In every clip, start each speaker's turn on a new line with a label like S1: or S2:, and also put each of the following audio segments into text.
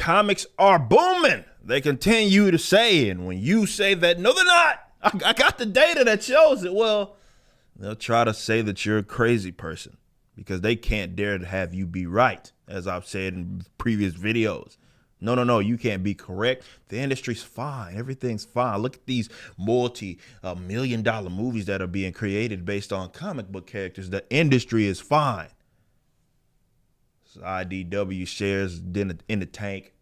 S1: comics are booming. They continue to say, and when you say that, no, they're not. I got the data that shows it. Well, they'll try to say that you're a crazy person because they can't dare to have you be right, as I've said in previous videos. No, you can't be correct. The industry's fine. Everything's fine. Look at these multi-million-dollar movies that are being created based on comic book characters. The industry is fine. So IDW shares in the tank.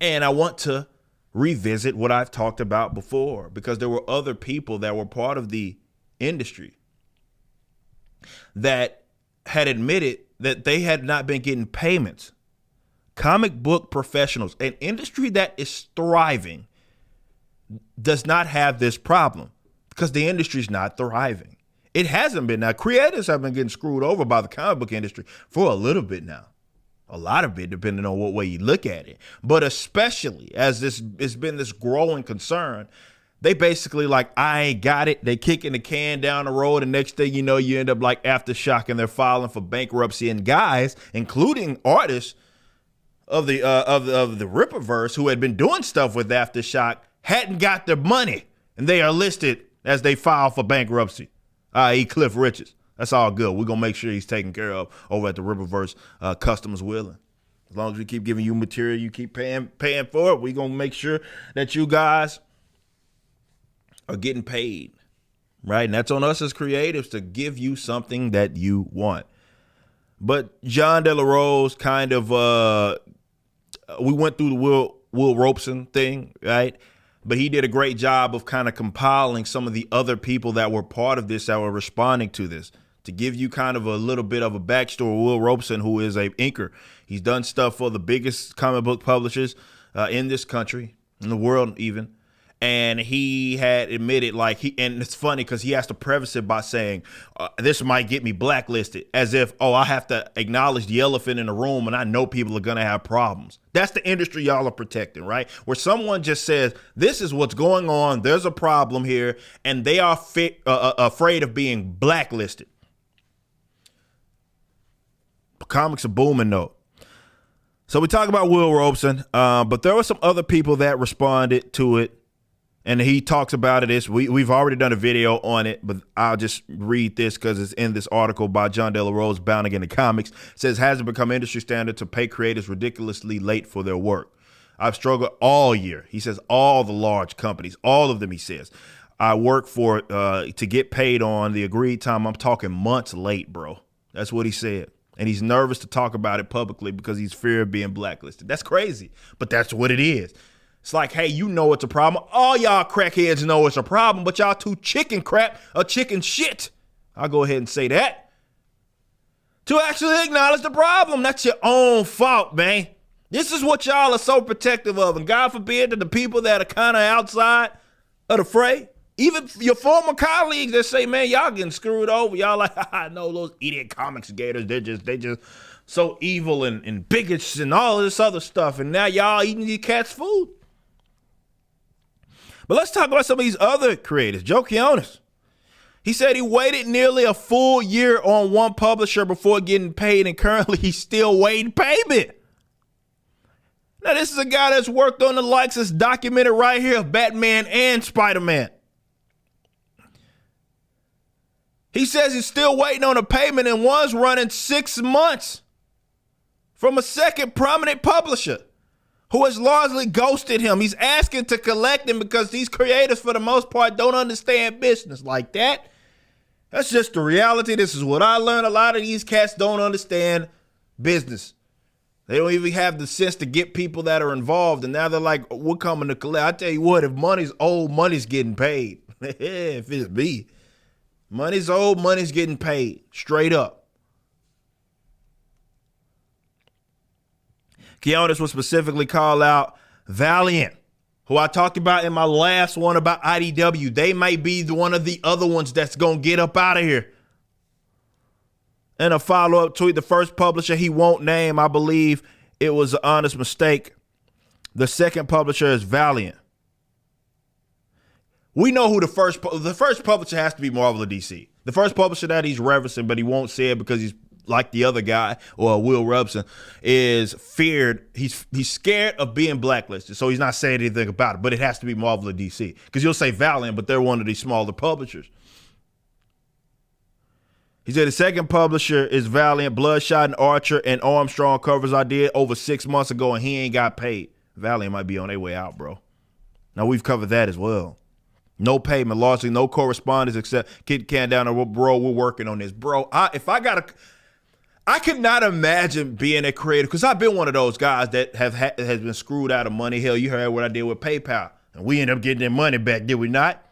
S1: And I want to revisit what I've talked about before because there were other people that were part of the industry that had admitted that they had not been getting payments. Comic book professionals, an industry that is thriving, does not have this problem because the industry's not thriving. It hasn't been. Now, creators have been getting screwed over by the comic book industry for a little bit now. A lot of it, depending on what way you look at it. But especially as it's been this growing concern, they basically like, I ain't got it. They kicking the can down the road. And next thing you know, you end up like Aftershock and they're filing for bankruptcy. And guys, including artists of the Rippaverse who had been doing stuff with Aftershock, hadn't got their money. And they are listed as they file for bankruptcy, i.e. Cliff Richards. That's all good. We're going to make sure he's taken care of over at the Rippaverse Customs Willing. As long as we keep giving you material, you keep paying for it, we're going to make sure that you guys are getting paid, right? And that's on us as creatives to give you something that you want. But John De La Rose kind of, we went through the Will Robeson thing, right? But he did a great job of kind of compiling some of the other people that were part of this that were responding to this. To give you kind of a little bit of a backstory, Will Robeson, who is a inker, he's done stuff for the biggest comic book publishers in this country, in the world even. And he had admitted and it's funny because he has to preface it by saying, this might get me blacklisted, as if, I have to acknowledge the elephant in the room and I know people are going to have problems. That's the industry y'all are protecting, right? Where someone just says, this is what's going on. There's a problem here. And they are afraid of being blacklisted. Comics are booming though. So we talk about Will Robeson, but there were some other people that responded to it. And he talks about it. We've already done a video on it, but I'll just read this because it's in this article by John De La Rose, Bound Again in Comics. It says, has it become industry standard to pay creators ridiculously late for their work? I've struggled all year. He says all the large companies, all of them, he says. I work for to get paid on the agreed time. I'm talking months late, bro. That's what he said. And he's nervous to talk about it publicly because he's fear of being blacklisted. That's crazy, but that's what it is. It's like, hey, you know it's a problem. All y'all crackheads know it's a problem, but y'all too chicken crap or chicken shit. I'll go ahead and say that. To actually acknowledge the problem. That's your own fault, man. This is what y'all are so protective of. And God forbid that the people that are kind of outside of the fray, even your former colleagues that say, man, y'all getting screwed over. Y'all like, I know those idiot comics gators. They just so evil and bigots and all this other stuff. And now y'all eating these cats' food. But let's talk about some of these other creators. Joe Quiones. He said he waited nearly a full year on one publisher before getting paid, and currently he's still waiting payment. Now, this is a guy that's worked on the likes that's documented right here of Batman and Spider-Man. He says he's still waiting on a payment and one's running 6 months from a second prominent publisher who has largely ghosted him. He's asking to collect him because these creators, for the most part, don't understand business like that. That's just the reality. This is what I learned. A lot of these cats don't understand business. They don't even have the sense to get people that are involved. And now they're like, we're coming to collect. I tell you what, if money's owed, money's getting paid. If it's me. Money's owed, money's getting paid. Straight up. Quiones will specifically call out Valiant, who I talked about in my last one about IDW. They might be one of the other ones that's going to get up out of here. And a follow-up tweet, the first publisher he won't name, I believe it was an honest mistake. The second publisher is Valiant. We know who the first publisher has to be. Marvel or DC. The first publisher that he's referencing, but he won't say it because he's like the other guy or Will Robson, is feared. He's scared of being blacklisted, so he's not saying anything about it. But it has to be Marvel or DC, because you'll say Valiant, but they're one of these smaller publishers. He said the second publisher is Valiant. Bloodshot and Archer and Armstrong covers I did over 6 months ago, and he ain't got paid. Valiant might be on their way out, bro. Now, we've covered that as well. No payment, largely no correspondence except kick can down the road, bro, we're working on this. Bro, I could not imagine being a creator, because I've been one of those guys that has been screwed out of money. Hell, you heard what I did with PayPal, and we ended up getting their money back, did we not?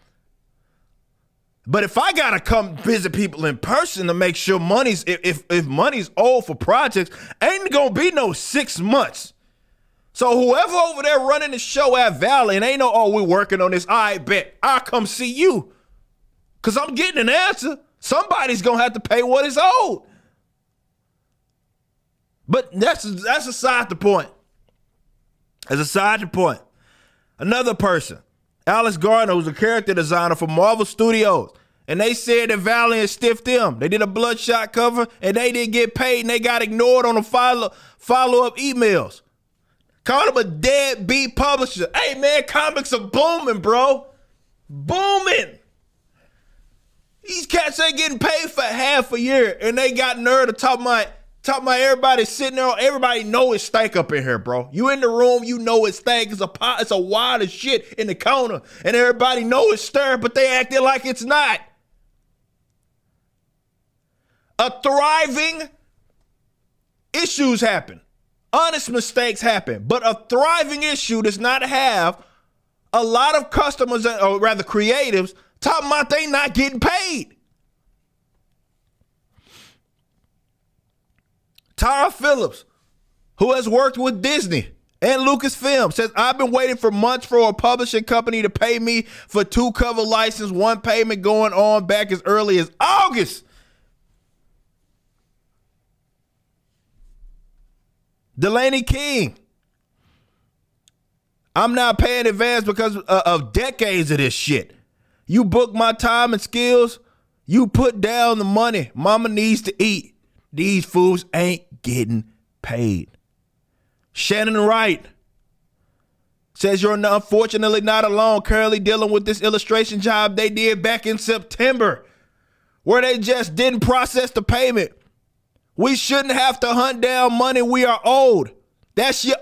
S1: But if I got to come visit people in person to make sure if money's owed for projects, ain't going to be no 6 months. So whoever over there running the show at Valiant, ain't no, oh, we're working on this. I bet I'll come see you, because I'm getting an answer. Somebody's going to have to pay what is owed. But that's aside the point. As a side to point, another person, Alex Gardner, who's a character designer for Marvel Studios, and they said that Valiant stiffed them. They did a Bloodshot cover, and they didn't get paid, and they got ignored on the follow-up emails. Called him a deadbeat publisher. Hey, man, comics are booming, bro. Booming. These cats ain't getting paid for half a year, and they got nerve to talk about everybody sitting there. Everybody know it's stank up in here, bro. You in the room, you know it's stank. It's a wad of shit in the corner, and everybody know it's stirred, but they acting like it's not. A thriving, issues happen. Honest mistakes happen, but a thriving issue does not have a lot of customers, or rather creatives, talking about they not getting paid. Tara Phillips, who has worked with Disney and Lucasfilm, says, I've been waiting for months for a publishing company to pay me for 2 cover license, 1 payment going on back as early as August. Delaney King, I'm not paying advance because of decades of this shit. You book my time and skills, you put down the money. Mama needs to eat. These fools ain't getting paid. Shannon Wright says you're unfortunately not alone, currently dealing with this illustration job they did back in September, where they just didn't process the payment. We shouldn't have to hunt down money we are owed. That's your...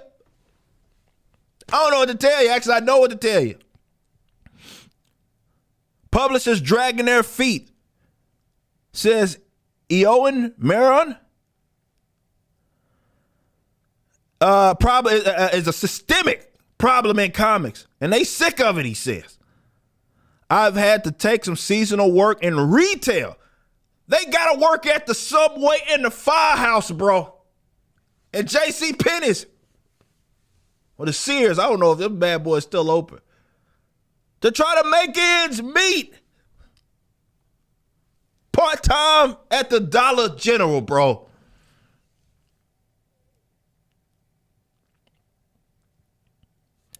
S1: I don't know what to tell you. Actually, I know what to tell you. Publishers dragging their feet, says Eoin Maron. Probably is a systemic problem in comics, and they sick of it, he says. I've had to take some seasonal work in retail. They got to work at the Subway and the Firehouse, bro. And J.C. Penney's. Or the Sears. I don't know if them bad boys still open. To try to make ends meet. Part-time at the Dollar General, bro.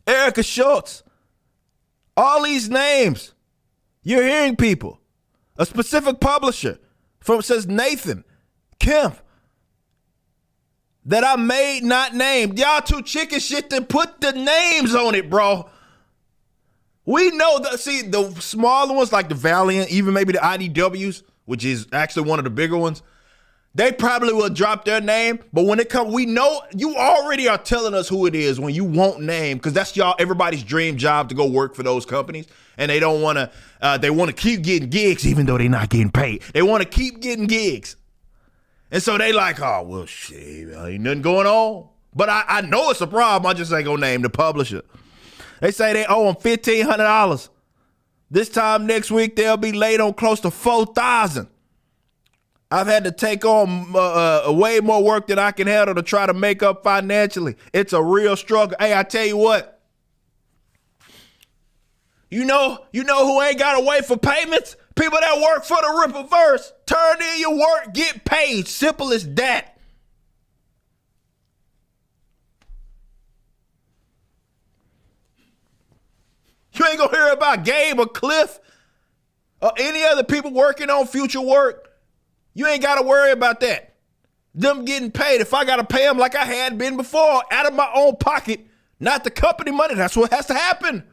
S1: Erica Schultz. All these names. You're hearing people. A specific publisher. Says Nathan Kemp, that I made not named. Y'all too chicken shit to put the names on it, bro. We know that. See, the smaller ones like the Valiant, even maybe the IDWs, which is actually one of the bigger ones, they probably will drop their name. But when it comes, we know you already are telling us who it is when you won't name, because that's everybody's dream job to go work for those companies. And they don't want to, they want to keep getting gigs even though they're not getting paid. They want to keep getting gigs. And so they like, oh, well, shit, ain't nothing going on. But I know it's a problem. I just ain't going to name the publisher. They say they owe them $1,500. This time next week, they'll be late on close to $4,000. I've had to take on way more work than I can handle to try to make up financially. It's a real struggle. Hey, I tell you what. You know who ain't got to wait for payments? People that work for the Rippaverse. Turn in your work, get paid. Simple as that. You ain't gonna hear about Gabe or Cliff or any other people working on future work. You ain't got to worry about that. Them getting paid. If I got to pay them like I had been before, out of my own pocket, not the company money, that's what has to happen.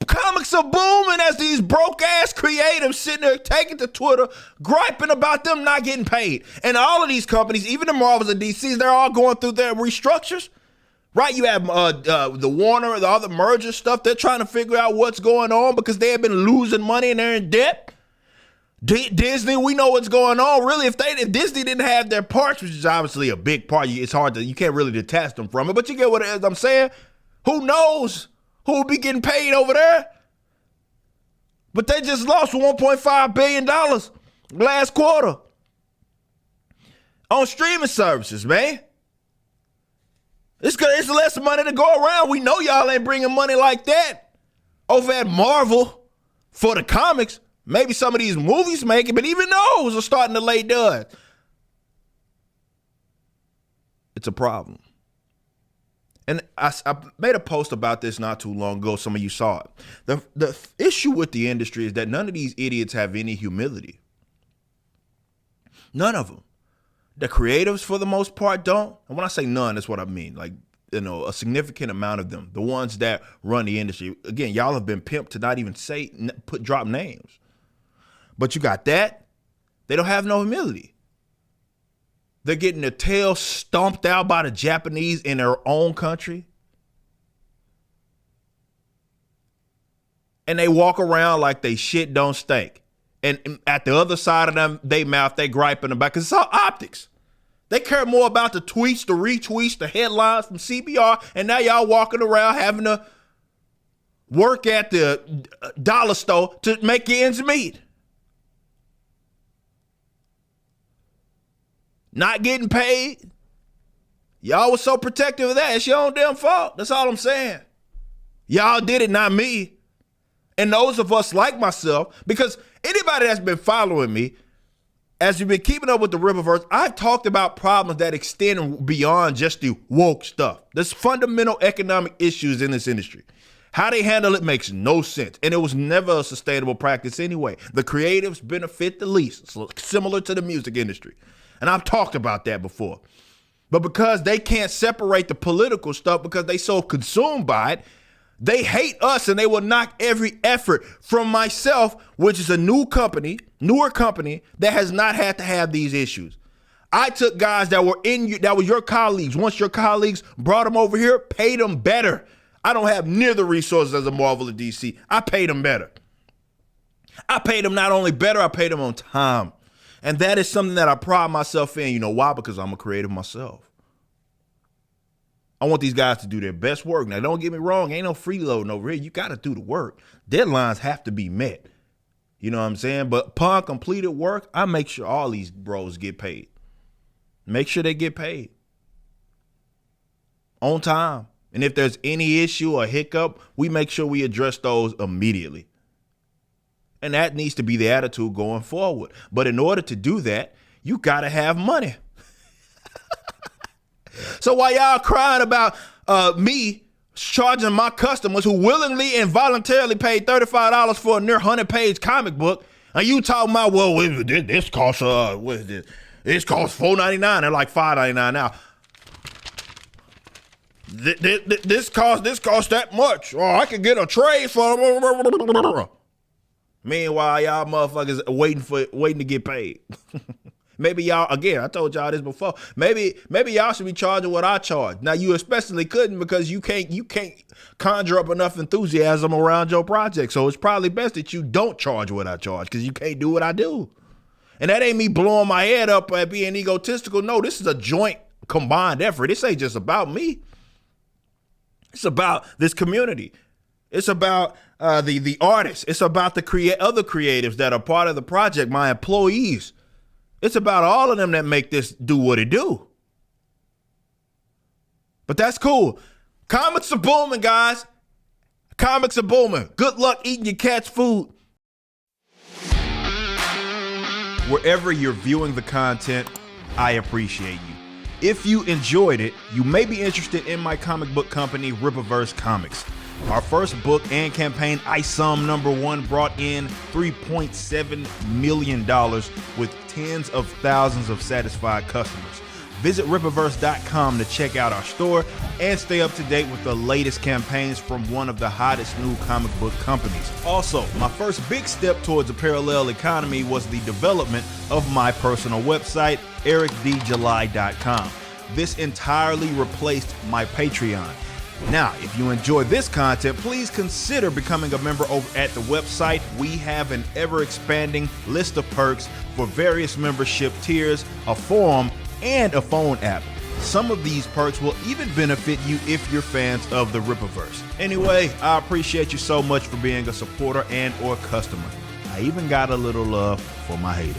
S1: Comics are booming as these broke-ass creatives sitting there taking to Twitter, griping about them not getting paid. And all of these companies, even the Marvels and DCs, they're all going through their restructures. Right, you have the Warner, the other merger stuff. They're trying to figure out what's going on because they have been losing money and they're in debt. Disney, we know what's going on. Really, if Disney didn't have their parts, which is obviously a big part, it's hard to, you can't really detach them from it. But you get what it is I'm saying? Who knows who will be getting paid over there? But they just lost $1.5 billion last quarter on streaming services, man. It's less money to go around. We know y'all ain't bringing money like that over at Marvel for the comics. Maybe some of these movies make it, but even those are starting to lay dud. It's a problem. And I made a post about this not too long ago. Some of you saw it. The issue with the industry is that none of these idiots have any humility. None of them. The creatives, for the most part, don't. And when I say none, that's what I mean. Like, a significant amount of them, the ones that run the industry. Again, y'all have been pimped to not even drop names. But you got that. They don't have no humility. They're getting their tail stomped out by the Japanese in their own country. And they walk around like they shit don't stink. And at the other side of them, they mouth, they griping about, because it's all optics. They care more about the tweets, the retweets, the headlines from CBR, and now y'all walking around having to work at the dollar store to make your ends meet. Not getting paid. Y'all was so protective of that. It's your own damn fault. That's all I'm saying. Y'all did it, not me. And those of us like myself, because anybody that's been following me, as you've been keeping up with the Rippaverse, I've talked about problems that extend beyond just the woke stuff. There's fundamental economic issues in this industry. How they handle it makes no sense. And it was never a sustainable practice anyway. The creatives benefit the least. It's similar to the music industry. And I've talked about that before. But because they can't separate the political stuff because they so consumed by it, they hate us and they will knock every effort from myself, which is a newer company that has not had to have these issues. I took guys that were your colleagues. Once your colleagues brought them over here, paid them better. I don't have near the resources as a Marvel or DC. I paid them better. I paid them not only better, I paid them on time. And that is something that I pride myself in. You know why? Because I'm a creative myself. I want these guys to do their best work. Now, don't get me wrong. Ain't no freeloading over here. You got to do the work. Deadlines have to be met. You know what I'm saying? But upon completed work, I make sure all these bros get paid. Make sure they get paid on time. And if there's any issue or hiccup, we make sure we address those immediately. And that needs to be the attitude going forward. But in order to do that, you got to have money. So while y'all crying about me charging my customers who willingly and voluntarily paid $35 for a near 100-page comic book, and you talking about, well, this costs what is this? This costs $4.99. They're like $5.99 now. This costs that much. Oh, I could get a trade for. Meanwhile, y'all motherfuckers waiting to get paid. Maybe y'all, again, I told y'all this before. Maybe y'all should be charging what I charge. Now, you especially couldn't because you can't conjure up enough enthusiasm around your project. So it's probably best that you don't charge what I charge because you can't do what I do. And that ain't me blowing my head up at being egotistical. No, this is a joint combined effort. This ain't just about me. It's about this community. It's about the artists. It's about the other creatives that are part of the project, my employees. It's about all of them that make this do what it do. But that's cool. Comics are booming, guys. Comics are booming. Good luck eating your cat's food. Wherever you're viewing the content, I appreciate you. If you enjoyed it, you may be interested in my comic book company, Rippaverse Comics. Our first book and campaign, ISOM #1, brought in $3.7 million with tens of thousands of satisfied customers. Visit Rippaverse.com to check out our store and stay up to date with the latest campaigns from one of the hottest new comic book companies. Also, my first big step towards a parallel economy was the development of my personal website, ericdjuly.com. This entirely replaced my Patreon. Now, if you enjoy this content, please consider becoming a member over at the website. We have an ever-expanding list of perks for various membership tiers, a forum, and a phone app. Some of these perks will even benefit you if you're fans of the Rippaverse. Anyway, I appreciate you so much for being a supporter and or customer. I even got a little love for my haters.